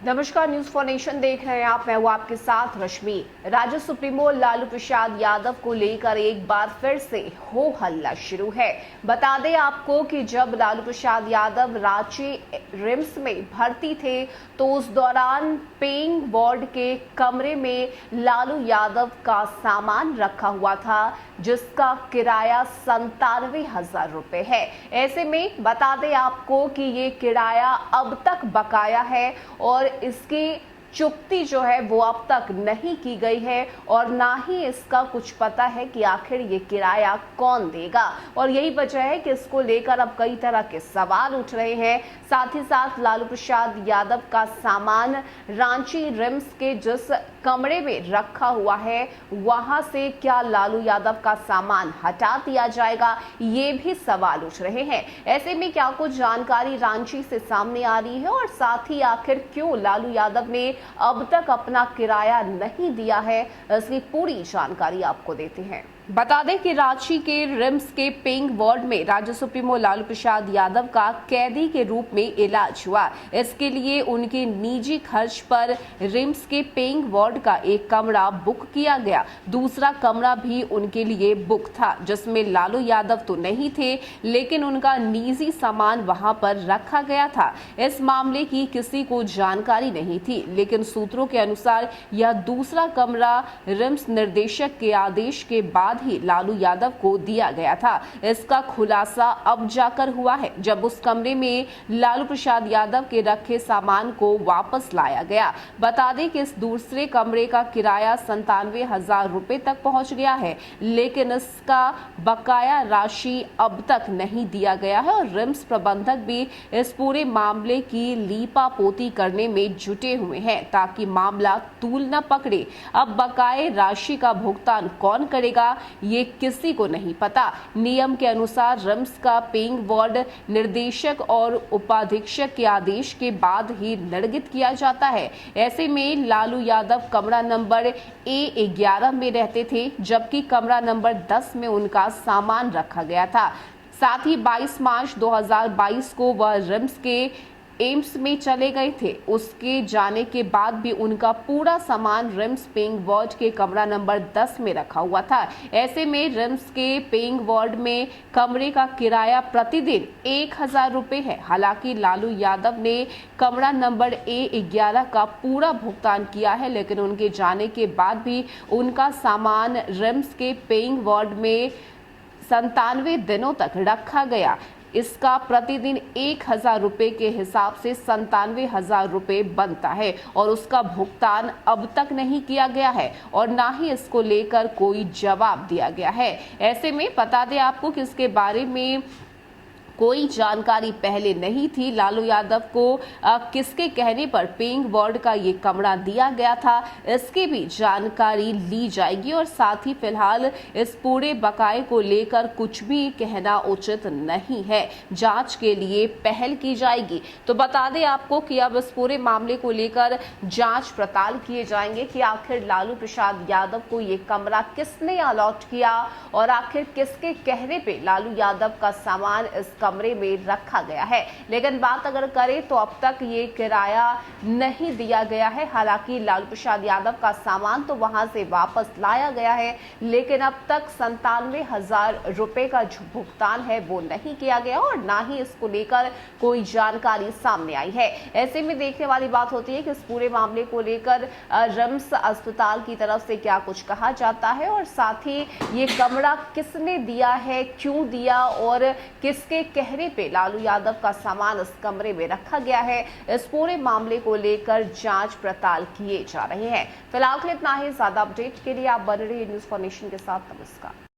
नमस्कार, news for nation देख रहे हैं आप। मैं हूं आपके साथ रश्मि। राज्य सुप्रीमो लालू प्रसाद यादव को लेकर एक बार फिर से हो हल्ला शुरू है। बता दें आपको कि जब लालू प्रसाद यादव रांची रिम्स में भर्ती थे तो उस दौरान पेइंग वार्ड के कमरे में लालू यादव का सामान रखा हुआ था, जिसका किराया 97,000 रुपए है। ऐसे में बता दें आपको कि ये किराया अब तक बकाया है और इसकी चुकती जो है वो अब तक नहीं की गई है और ना ही इसका कुछ पता है कि आखिर ये किराया कौन देगा। और यही वजह है कि इसको लेकर अब कई तरह के सवाल उठ रहे हैं। साथ ही साथ लालू प्रसाद यादव का सामान रांची रिम्स के जिस कमरे में रखा हुआ है वहां से क्या लालू यादव का सामान हटा दिया जाएगा, ये भी सवाल उठ रहे हैं। ऐसे में क्या कुछ जानकारी रांची से सामने आ रही है और साथ ही आखिर क्यों लालू यादव ने अब तक अपना किराया नहीं दिया है, इसकी पूरी जानकारी आपको देते हैं। बता दें कि रांची के रिम्स के पेइंग वार्ड में राज्य सुप्रीमो लालू प्रसाद यादव का कैदी के रूप में इलाज हुआ। इसके लिए उनके निजी खर्च पर रिम्स के पेइंग वार्ड का एक कमरा बुक किया गया। दूसरा कमरा भी उनके लिए बुक था, जिसमें लालू यादव तो नहीं थे लेकिन उनका निजी सामान वहां पर रखा गया था। इस मामले की किसी को जानकारी नहीं थी, लेकिन सूत्रों के अनुसार यह दूसरा कमरा रिम्स निर्देशक के आदेश के बाद ही लालू यादव को दिया गया था। इसका खुलासा अब जाकर हुआ है, जब उस कमरे में लालू प्रसाद यादव के रखे सामान को वापस लाया गया। बता दें कि इस दूसरे कमरे का किराया 97,000 रुपए तक पहुंच गया है, लेकिन इसका बकाया राशि अब तक नहीं दिया गया है और रिम्स प्रबंधक भी इस पूरे मामले की लीपापोती करने में जुटे हुए हैं ताकि मामला तूल न पकड़े। अब बकाये राशि का भुगतान कौन करेगा, ये किसी को नहीं पता। नियम के अनुसार रिम्स का पेइंग वार्ड निर्देशक और उपाधीक्षक के आदेश के बाद ही निर्गत किया जाता है। ऐसे में लालू यादव कमरा नंबर A11 में रहते थे, जबकि कमरा नंबर 10 में उनका सामान रखा गया था। साथ ही 22 मार्च 2022 को वह रिम्स के एम्स में चले गए थे। उसके जाने के बाद भी उनका पूरा सामान रिम्स पेइंग वार्ड के कमरा नंबर 10 में रखा हुआ था। ऐसे में रिम्स के पेइंग वार्ड में कमरे का किराया प्रतिदिन 1,000 रुपए है। हालांकि लालू यादव ने कमरा नंबर A11 का पूरा भुगतान किया है, लेकिन उनके जाने के बाद भी उनका सामान रिम्स के पेइंग वार्ड में 97 दिनों तक रखा गया। इसका प्रतिदिन 1,000 रुपए के हिसाब से 97,000 रुपए बनता है और उसका भुगतान अब तक नहीं किया गया है और ना ही इसको लेकर कोई जवाब दिया गया है। ऐसे में बता दें आपको कि इसके बारे में कोई जानकारी पहले नहीं थी। लालू यादव को किसके कहने पर पेइंग वार्ड का ये कमरा दिया गया था, इसकी भी जानकारी ली जाएगी और साथ ही फिलहाल इस पूरे बकाये को लेकर कुछ भी कहना उचित नहीं है। जांच के लिए पहल की जाएगी। तो बता दें आपको कि अब इस पूरे मामले को लेकर जांच पड़ताल किए जाएंगे कि आखिर लालू प्रसाद यादव को ये कमरा किसने अलॉट किया और आखिर किसके कहने पे लालू यादव का सामान इस कमरे में रखा गया है। लेकिन बात अगर करें तो अब तक ये किराया नहीं दिया गया है। हालांकि लालू प्रसाद यादव का सामान तो वहां से वापस लाया गया है, लेकिन अब तक 97,000 रुपए का जो भुगतान है वो नहीं किया गया और ना ही इसको लेकर कोई जानकारी सामने आई है। ऐसे में देखने वाली बात होती है कि इस पूरे मामले को लेकर रिम्स अस्पताल की तरफ से क्या कुछ कहा जाता है और साथ ही ये कमरा किसने दिया है, क्यों दिया और किसके कहने पे लालू यादव का सामान इस कमरे में रखा गया है। इस पूरे मामले को लेकर जांच पड़ताल किए जा रहे हैं। फिलहाल इतना ही। ज्यादा अपडेट के लिए आप बने रहिए न्यूज फॉर नेशन के साथ। नमस्कार।